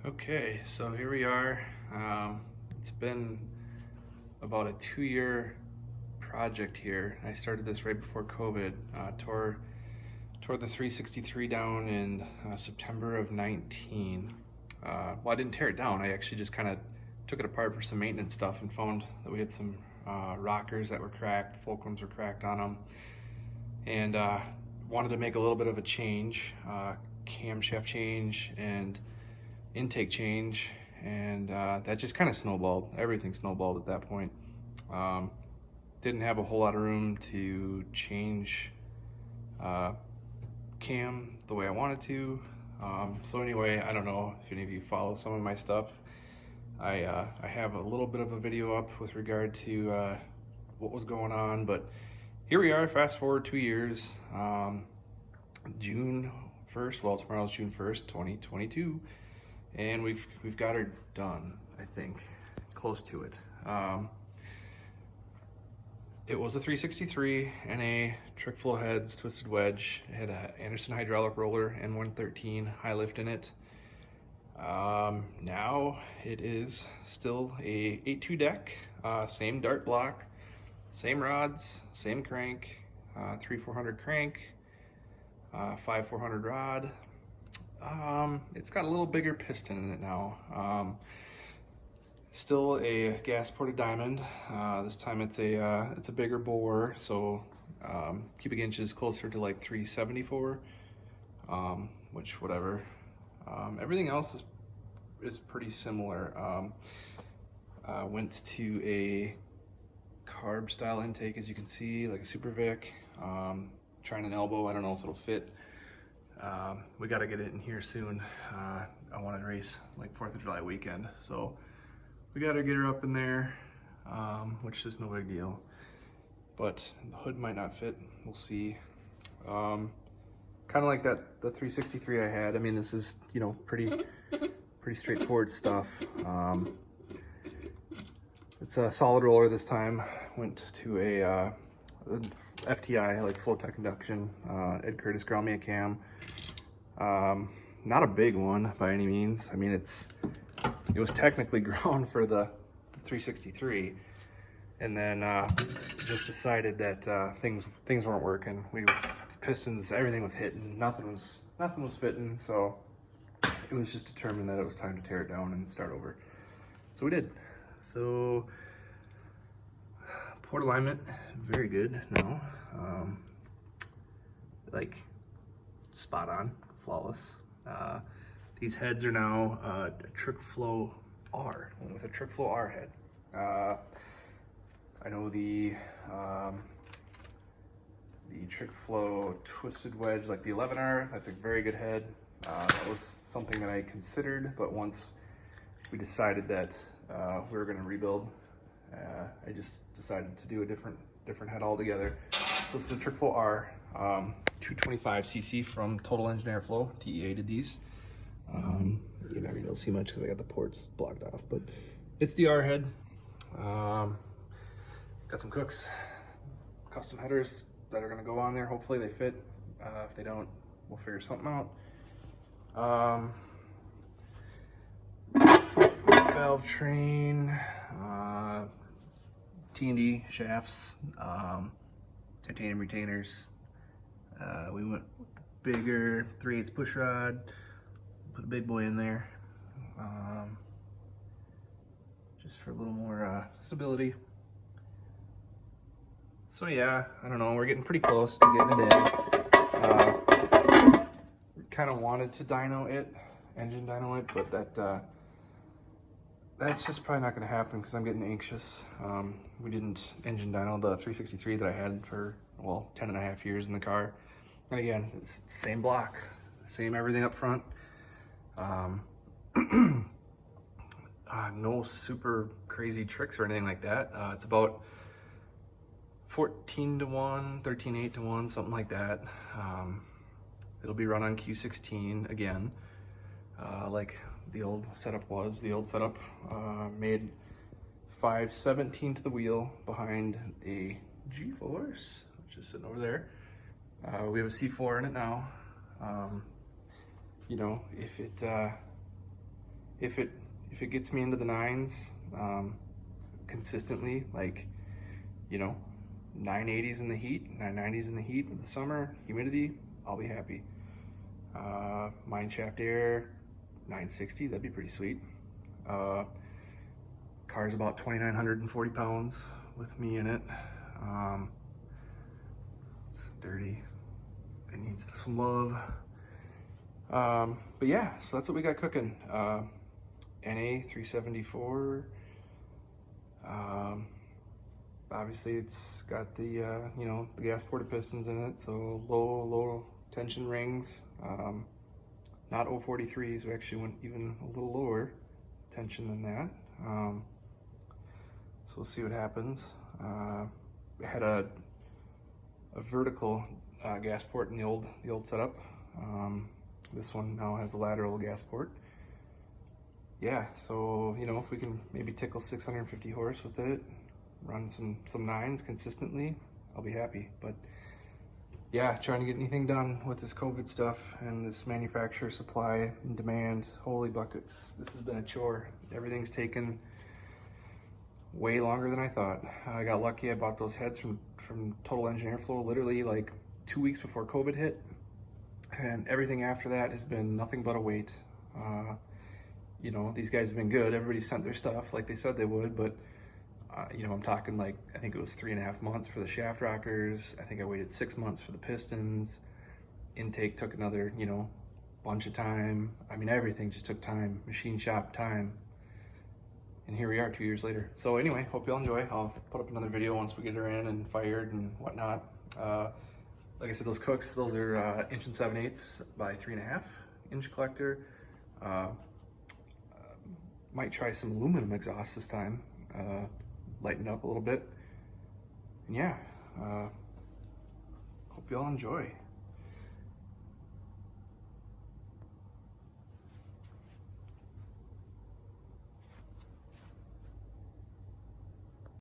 Okay, so here we are. It's been about a 2-year project here. I started this right before COVID. Tore the 363 down in September of 19. Well, I didn't tear it down. I actually just kind of took it apart for some maintenance stuff and found that we had some rockers that were cracked, fulcrums were cracked on them, and wanted to make a little bit of a change, camshaft change and intake change, and that just kind of snowballed. Everything snowballed at that point. Didn't have a whole lot of room to change cam the way I wanted to. So anyway, I don't know if any of you follow some of my stuff. I have a little bit of a video up with regard to what was going on, but here we are, fast forward 2 years, June 1st, well, tomorrow's June 1st, 2022, and we've got her done, I think, close to it. It was a 363 and a trick flow heads twisted wedge. It had a Anderson hydraulic roller N113 high lift in it. Now it is still a 8.2 deck, same dart block, same rods, same crank, 3/400 crank, 5/400 rod. It's got a little bigger piston in it now. Still a gas ported diamond. This time it's a bigger bore, so cubic inches closer to like 374, which whatever. Everything else is pretty similar. Went to a carb style intake, as you can see, like a Super Vic. Trying an elbow, I don't know if it'll fit. We got to get it in here soon. I want to race like 4th of July weekend, so we got to get her up in there, which is no big deal. But the hood might not fit. We'll see. Kind of like the 363 I had. I mean, this is, you know, pretty straightforward stuff. It's a solid roller this time. Went to a FTI, like Flow Tech Induction. Ed Curtis ground me a cam. Not a big one by any means. I mean, it was technically ground for the 363, and then just decided that things weren't working. Pistons, everything was hitting, nothing was fitting. So it was just determined that it was time to tear it down and start over. So we did. So port alignment, very good now. Like spot on, flawless. These heads are now a Trick Flow R, with a Trick Flow R head. I know the Trick Flow twisted wedge, like the 11R, that's a very good head. That was something that I considered, but once we decided that we were going to rebuild, I just decided to do a different head altogether. So this is a Trick Flow R, 225cc from Total Engine Airflow. TEA did these. You're not gonna see much because I got the ports blocked off, but it's the R head. Got some Cooks custom headers that are gonna go on there. Hopefully they fit. If they don't, we'll figure something out. Valve train, T&D shafts, titanium retainers. We went with the bigger 3/8 push rod, put a big boy in there, just for a little more stability. So yeah, I don't know, we're getting pretty close to getting it in. Kind of wanted to engine dyno it, but that's just probably not going to happen because I'm getting anxious. We didn't engine dyno the 363 that I had for, well, 10.5 years in the car. And again, it's the same block, same everything up front. No super crazy tricks or anything like that. It's about 14-to-1, 13/8-to-1, something like that. It'll be run on Q16 again, like the old setup was. The old setup made 517 to the wheel behind a G-Force, which is sitting over there. We have a C4 in it now. You know, if if it gets me into the nines consistently, like, you know, 980s in the heat, 990s in the heat of the summer, humidity, I'll be happy. Mine shaft air, 960, that'd be pretty sweet. Car's about 2,940 pounds with me in it. It's dirty, it needs some love. But yeah, so that's what we got cooking. NA 374. Obviously it's got the, you know, the gas ported pistons in it, so low tension rings. Not 043s, we actually went even a little lower tension than that. So we'll see what happens. We had a vertical gas port in the old setup. This one now has a lateral gas port. Yeah, so, you know, if we can maybe tickle 650 horse with it, run some nines consistently, I'll be happy. But yeah, trying to get anything done with this COVID stuff and this manufacturer supply and demand, holy buckets. This has been a chore. Everything's taken way longer than I thought. I got lucky, I bought those heads from Total Engine Airflow literally like 2 weeks before COVID hit. And everything after that has been nothing but a wait. You know, these guys have been good. Everybody sent their stuff like they said they would, but you know, I'm talking like, I think it was 3.5 months for the shaft rockers. I think I waited 6 months for the pistons. Intake took another, you know, bunch of time. I mean, everything just took time, machine shop time. And here we are 2 years later. So anyway, hope y'all enjoy. I'll put up another video once we get her in and fired and whatnot. Like I said, those cooks, those are 1 7/8" by 3.5 inch collector. Might try some aluminum exhaust this time, lighten it up a little bit. And yeah, hope y'all enjoy.